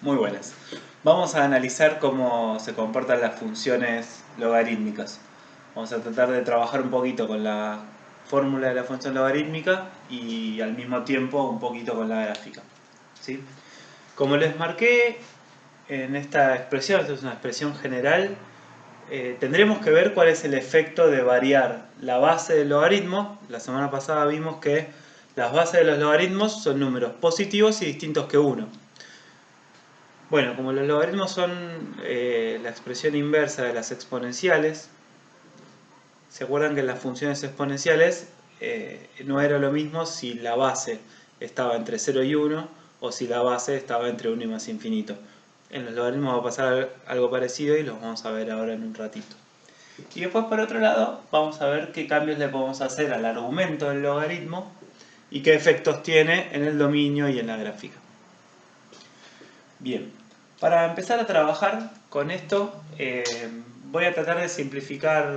Muy buenas. Vamos a analizar cómo se comportan las funciones logarítmicas. Vamos a tratar de trabajar un poquito con la fórmula de la función logarítmica y al mismo tiempo un poquito con la gráfica. ¿Sí? Como les marqué en esta expresión, esta es una expresión general, tendremos que ver cuál es el efecto de variar la base del logaritmo. La semana pasada vimos que las bases de los logaritmos son números positivos y distintos que 1. Bueno, como los logaritmos son la expresión inversa de las exponenciales, ¿se acuerdan que en las funciones exponenciales no era lo mismo si la base estaba entre 0 y 1 o si la base estaba entre 1 y más infinito? En los logaritmos va a pasar algo parecido y los vamos a ver ahora en un ratito. Y después, por otro lado, vamos a ver qué cambios le podemos hacer al argumento del logaritmo y qué efectos tiene en el dominio y en la gráfica. Bien, para empezar a trabajar con esto, voy a tratar de simplificar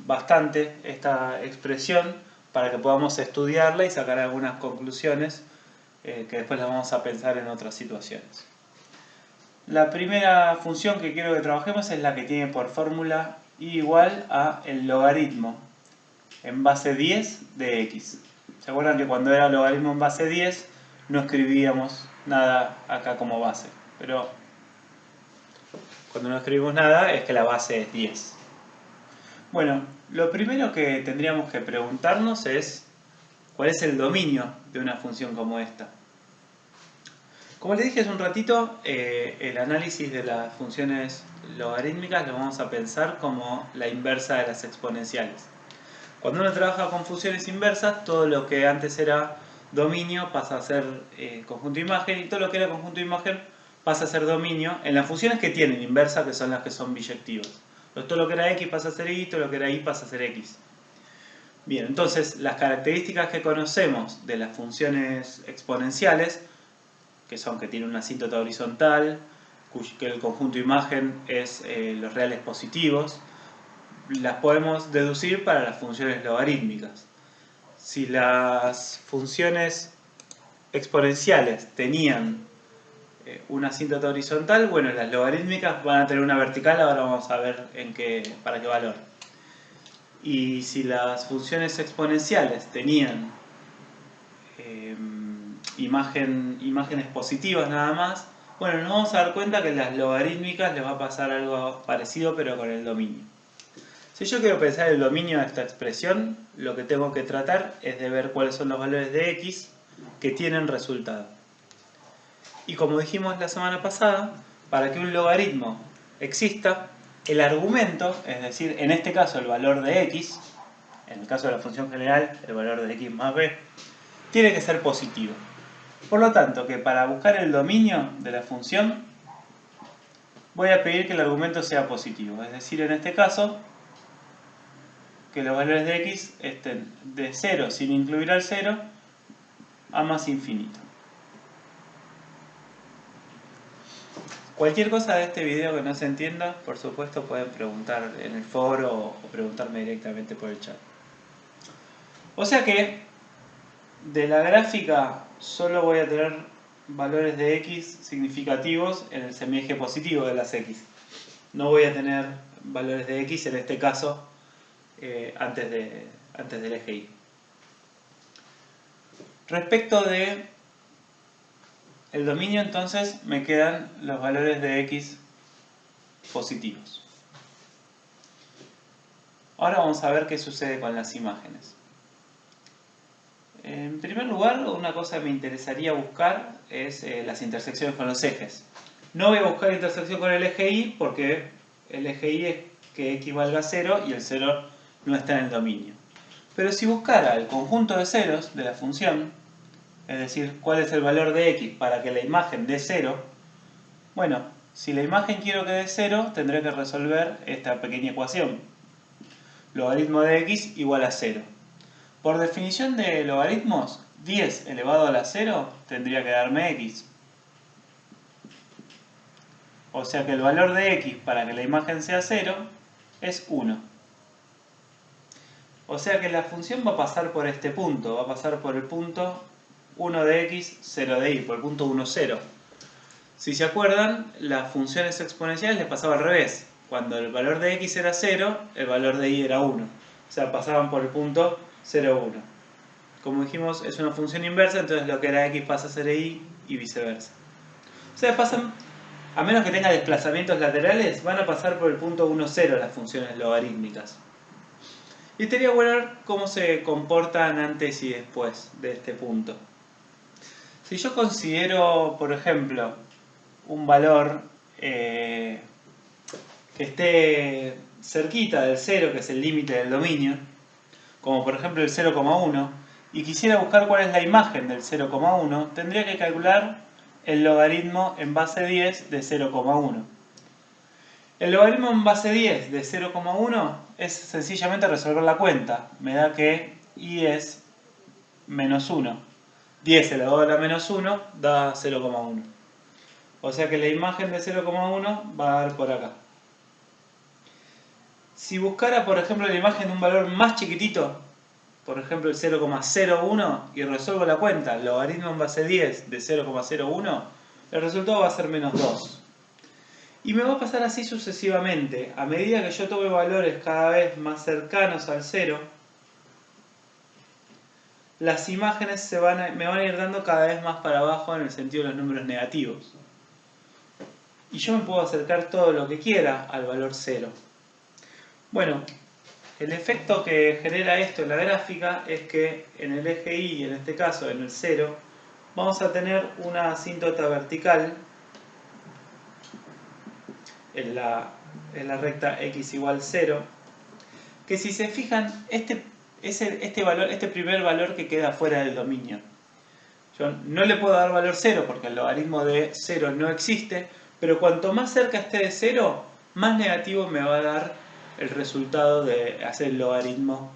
bastante esta expresión para que podamos estudiarla y sacar algunas conclusiones que después las vamos a pensar en otras situaciones. La primera función que quiero que trabajemos es la que tiene por fórmula y igual a el logaritmo en base 10 de x. ¿Se acuerdan que cuando era logaritmo en base 10 no escribíamos nada acá como base? Pero cuando no escribimos nada es que la base es 10. Bueno, lo primero que tendríamos que preguntarnos es ¿cuál es el dominio de una función como esta? Como les dije hace un ratito, el análisis de las funciones logarítmicas lo vamos a pensar como la inversa de las exponenciales. Cuando uno trabaja con funciones inversas, todo lo que antes era dominio pasa a ser conjunto de imagen y todo lo que era conjunto de imagen pasa a ser dominio en las funciones que tienen inversa, que son las que son biyectivas. Todo lo que era x pasa a ser y, todo lo que era y pasa a ser x. Bien, entonces las características que conocemos de las funciones exponenciales, que son que tienen una asíntota horizontal, que el conjunto de imagen es los reales positivos, las podemos deducir para las funciones logarítmicas. Si las funciones exponenciales tenían una asíntota horizontal, bueno, las logarítmicas van a tener una vertical, ahora vamos a ver para qué valor. Y si las funciones exponenciales tenían imágenes positivas nada más, bueno, nos vamos a dar cuenta que en las logarítmicas les va a pasar algo parecido pero con el dominio. Si yo quiero pensar el dominio de esta expresión, lo que tengo que tratar es de ver cuáles son los valores de x que tienen resultado. Y como dijimos la semana pasada, para que un logaritmo exista, el argumento, es decir, en este caso el valor de x, en el caso de la función general, el valor de x más b, tiene que ser positivo. Por lo tanto, que para buscar el dominio de la función, voy a pedir que el argumento sea positivo. Es decir, en este caso, que los valores de x estén de 0 sin incluir al 0 a más infinito. Cualquier cosa de este video que no se entienda, por supuesto pueden preguntar en el foro o preguntarme directamente por el chat. O sea que de la gráfica solo voy a tener valores de x significativos en el semieje positivo de las x. No voy a tener valores de x en este caso antes del eje y. Respecto de el dominio, entonces me quedan los valores de x positivos. Ahora vamos a ver qué sucede con las imágenes. En primer lugar, una cosa que me interesaría buscar es las intersecciones con los ejes. No voy a buscar intersección con el eje y porque el eje y es que x valga 0 y el 0 no está en el dominio. Pero si buscara el conjunto de ceros de la función, es decir, cuál es el valor de x para que la imagen dé 0, bueno, si la imagen quiero que dé 0, tendré que resolver esta pequeña ecuación. Logaritmo de x igual a 0. Por definición de logaritmos, 10 elevado a la 0 tendría que darme x. O sea que el valor de x para que la imagen sea 0 es 1. O sea que la función va a pasar por este punto, va a pasar por el punto 1 de x, 0 de y, por el punto 1, 0. Si se acuerdan, las funciones exponenciales les pasaba al revés. Cuando el valor de x era 0, el valor de y era 1. O sea, pasaban por el punto 0, 1. Como dijimos, es una función inversa, entonces lo que era x pasa a ser y viceversa. O sea, pasan, a menos que tenga desplazamientos laterales, van a pasar por el punto 1, 0 las funciones logarítmicas. Y estaría bueno ver cómo se comportan antes y después de este punto. Si yo considero, por ejemplo, un valor que esté cerquita del 0, que es el límite del dominio, como por ejemplo el 0,1, y quisiera buscar cuál es la imagen del 0,1, tendría que calcular el logaritmo en base 10 de 0,1. El logaritmo en base 10 de 0,1 es sencillamente resolver la cuenta. Me da que y es menos 1. 10 elevado a la menos 1 da 0,1. O sea que la imagen de 0,1 va a dar por acá. Si buscara, por ejemplo, la imagen de un valor más chiquitito, por ejemplo el 0,01, y resuelvo la cuenta, logaritmo en base 10 de 0,01, el resultado va a ser menos 2. Y me va a pasar así sucesivamente. A medida que yo tome valores cada vez más cercanos al 0, las imágenes me van a ir dando cada vez más para abajo en el sentido de los números negativos. Y yo me puedo acercar todo lo que quiera al valor 0. Bueno, el efecto que genera esto en la gráfica es que en el eje Y, en este caso en el 0, vamos a tener una asíntota vertical en la recta x igual 0, que si se fijan, este primer valor que queda fuera del dominio. Yo no le puedo dar valor 0 porque el logaritmo de 0 no existe, pero cuanto más cerca esté de 0, más negativo me va a dar el resultado de hacer el logaritmo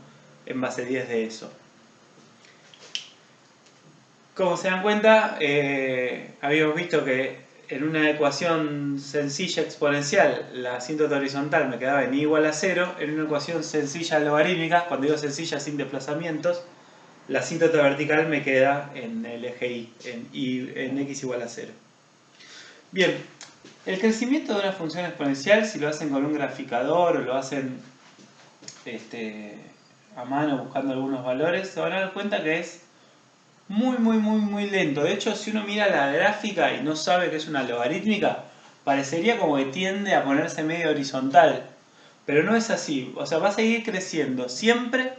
en base 10 de eso. Como se dan cuenta, habíamos visto que en una ecuación sencilla exponencial la asíntota horizontal me quedaba en y igual a 0, en una ecuación sencilla logarítmica, cuando digo sencilla sin desplazamientos, la asíntota vertical me queda en el eje Y, en x igual a 0. Bien, el crecimiento de una función exponencial, si lo hacen con un graficador o lo hacen a mano buscando algunos valores, se van a dar cuenta que es muy lento. De hecho, si uno mira la gráfica y no sabe que es una logarítmica, parecería como que tiende a ponerse medio horizontal. Pero no es así. O sea, va a seguir creciendo siempre,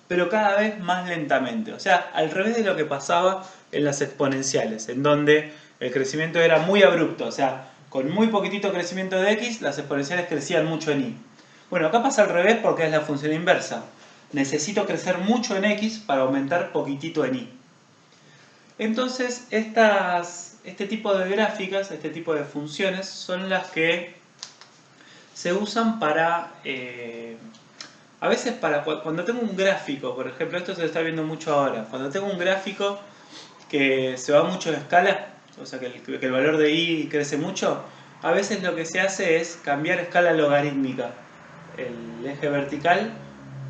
pero cada vez más lentamente. O sea, al revés de lo que pasaba en las exponenciales, en donde el crecimiento era muy abrupto. O sea, con muy poquitito crecimiento de x, las exponenciales crecían mucho en y. Bueno, acá pasa al revés porque es la función inversa. Necesito crecer mucho en x para aumentar poquitito en y. Entonces, este tipo de gráficas, este tipo de funciones, son las que se usan para, a veces cuando tengo un gráfico, por ejemplo, esto se está viendo mucho ahora, cuando tengo un gráfico que se va mucho de escala, o sea que el valor de y crece mucho, a veces lo que se hace es cambiar escala logarítmica, el eje vertical,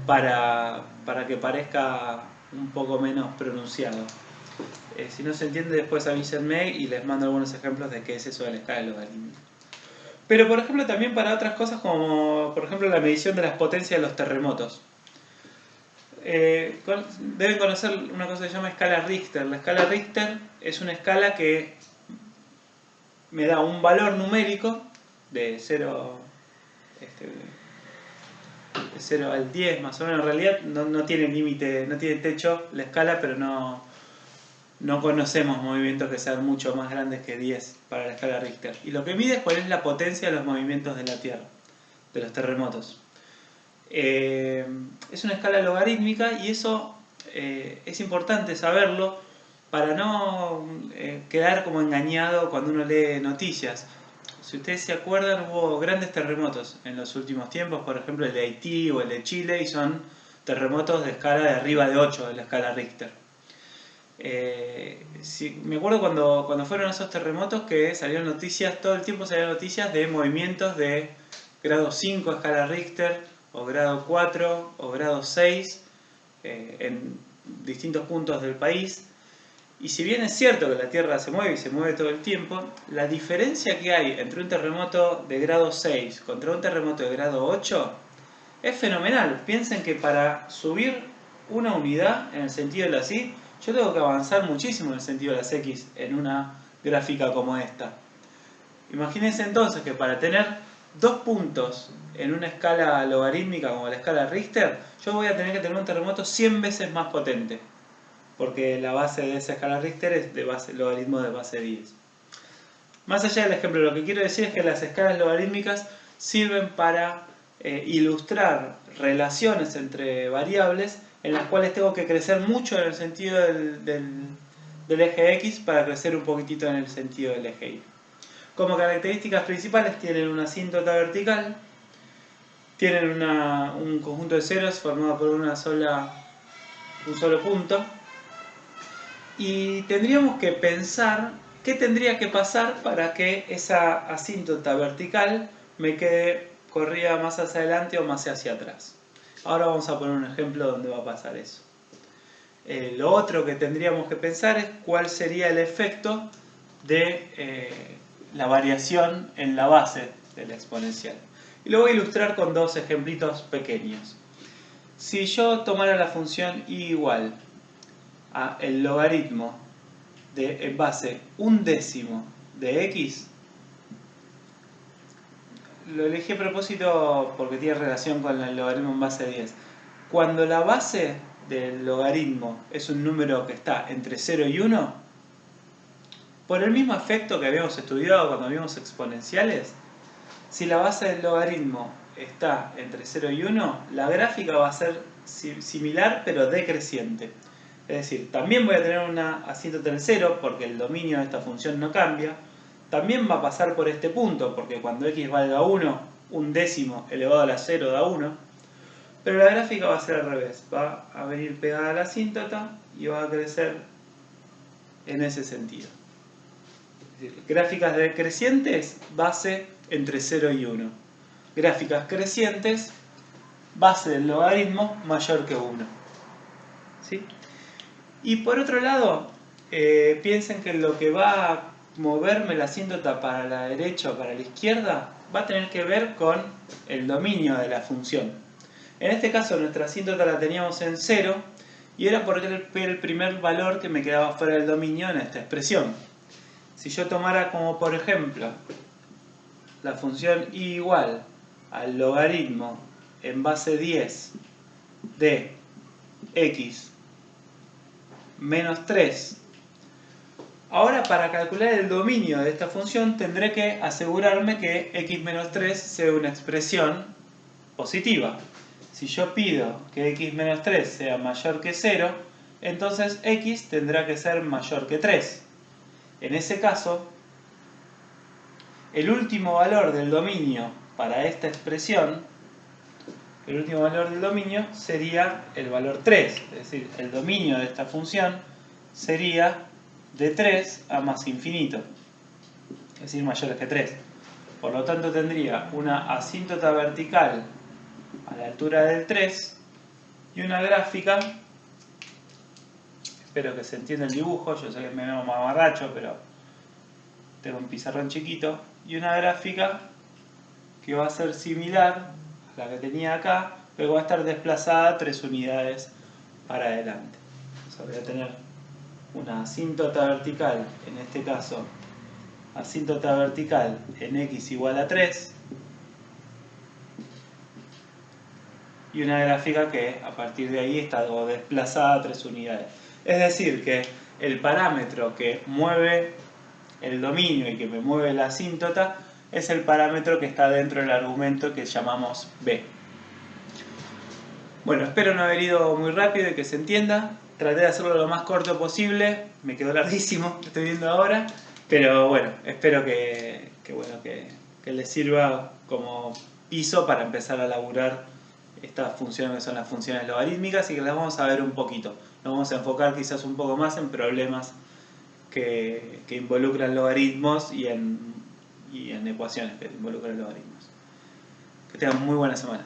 para que parezca un poco menos pronunciado. Si no se entiende, después avísenme y les mando algunos ejemplos de qué es eso de la escala logarítmica. Pero por ejemplo también para otras cosas como por ejemplo la medición de las potencias de los terremotos. Deben conocer una cosa que se llama escala Richter. La escala Richter es una escala que me da un valor numérico de 0 al 10 más o menos. En realidad no tiene límite, no tiene techo la escala, pero no conocemos movimientos que sean mucho más grandes que 10 para la escala Richter. Y lo que mide es cuál es la potencia de los movimientos de la Tierra, de los terremotos. Es una escala logarítmica y eso es importante saberlo para no quedar como engañado cuando uno lee noticias. Si ustedes se acuerdan, hubo grandes terremotos en los últimos tiempos, por ejemplo el de Haití o el de Chile, y son terremotos de escala de arriba de 8 de la escala Richter. Me acuerdo cuando fueron esos terremotos que salieron noticias, todo el tiempo salían noticias de movimientos de grado 5 a escala Richter, o grado 4 o grado 6 en distintos puntos del país. Y si bien es cierto que la Tierra se mueve y se mueve todo el tiempo, la diferencia que hay entre un terremoto de grado 6 contra un terremoto de grado 8 es fenomenal. Piensen que para subir una unidad en el sentido de las Y, yo tengo que avanzar muchísimo en el sentido de las X en una gráfica como esta. Imagínense entonces que para tener 2 puntos en una escala logarítmica como la escala Richter, yo voy a tener que tener un terremoto 100 veces más potente, porque la base de esa escala Richter es de logaritmo de base 10. Más allá del ejemplo, lo que quiero decir es que las escalas logarítmicas sirven para ilustrar relaciones entre variables en las cuales tengo que crecer mucho en el sentido del eje X para crecer un poquitito en el sentido del eje Y. Como características principales tienen una asíntota vertical, tienen un conjunto de ceros formado por un solo punto, y tendríamos que pensar qué tendría que pasar para que esa asíntota vertical me quede corrida más hacia adelante o más hacia atrás. Ahora vamos a poner un ejemplo donde va a pasar eso. Lo otro que tendríamos que pensar es cuál sería el efecto de la variación en la base de la exponencial. Y lo voy a ilustrar con dos ejemplitos pequeños. Si yo tomara la función y igual a el logaritmo de en base 1/10 de x, lo elegí a propósito porque tiene relación con el logaritmo en base 10. Cuando la base del logaritmo es un número que está entre 0 y 1, por el mismo efecto que habíamos estudiado cuando vimos exponenciales, si la base del logaritmo está entre 0 y 1, la gráfica va a ser similar pero decreciente. Es decir, también voy a tener una asíntota en 0 porque el dominio de esta función no cambia. También va a pasar por este punto porque cuando x valga 1, 1/10 elevado a la 0 da 1. Pero la gráfica va a ser al revés. Va a venir pegada a la asíntota y va a crecer en ese sentido. Es decir, gráficas decrecientes, base entre 0 y 1. Gráficas crecientes, base del logaritmo mayor que 1. ¿Sí? Y por otro lado, piensen que lo que va a moverme la asíntota para la derecha o para la izquierda va a tener que ver con el dominio de la función. En este caso nuestra asíntota la teníamos en 0 y era porque era el primer valor que me quedaba fuera del dominio en esta expresión. Si yo tomara como por ejemplo la función y igual al logaritmo en base 10 de x menos 3. Ahora para calcular el dominio de esta función tendré que asegurarme que x menos 3 sea una expresión positiva. Si yo pido que x menos 3 sea mayor que 0, entonces x tendrá que ser mayor que 3. En ese caso, el último valor del dominio para esta expresión, el último valor del dominio sería el valor 3, es decir, el dominio de esta función sería de 3 a más infinito, es decir, mayor que 3. Por lo tanto tendría una asíntota vertical a la altura del 3 y una gráfica, espero que se entienda el dibujo, yo sé que me veo mamarracho, pero tengo un pizarrón chiquito, y una gráfica que va a ser similar a la que tenía acá, pero va a estar desplazada 3 unidades para adelante. O sea, voy a tener una asíntota vertical, en este caso, asíntota vertical en x igual a 3, y una gráfica que a partir de ahí está desplazada 3 unidades. Es decir, que el parámetro que mueve el dominio y que me mueve la asíntota es el parámetro que está dentro del argumento que llamamos b. Bueno, espero no haber ido muy rápido y que se entienda. Traté de hacerlo lo más corto posible, me quedó larguísimo, lo estoy viendo ahora, pero bueno, espero que les sirva como piso para empezar a laburar estas funciones que son las funciones logarítmicas y que las vamos a ver un poquito. Nos vamos a enfocar quizás un poco más en problemas que involucran logaritmos y en ecuaciones que involucran logaritmos. Que tengan muy buena semana.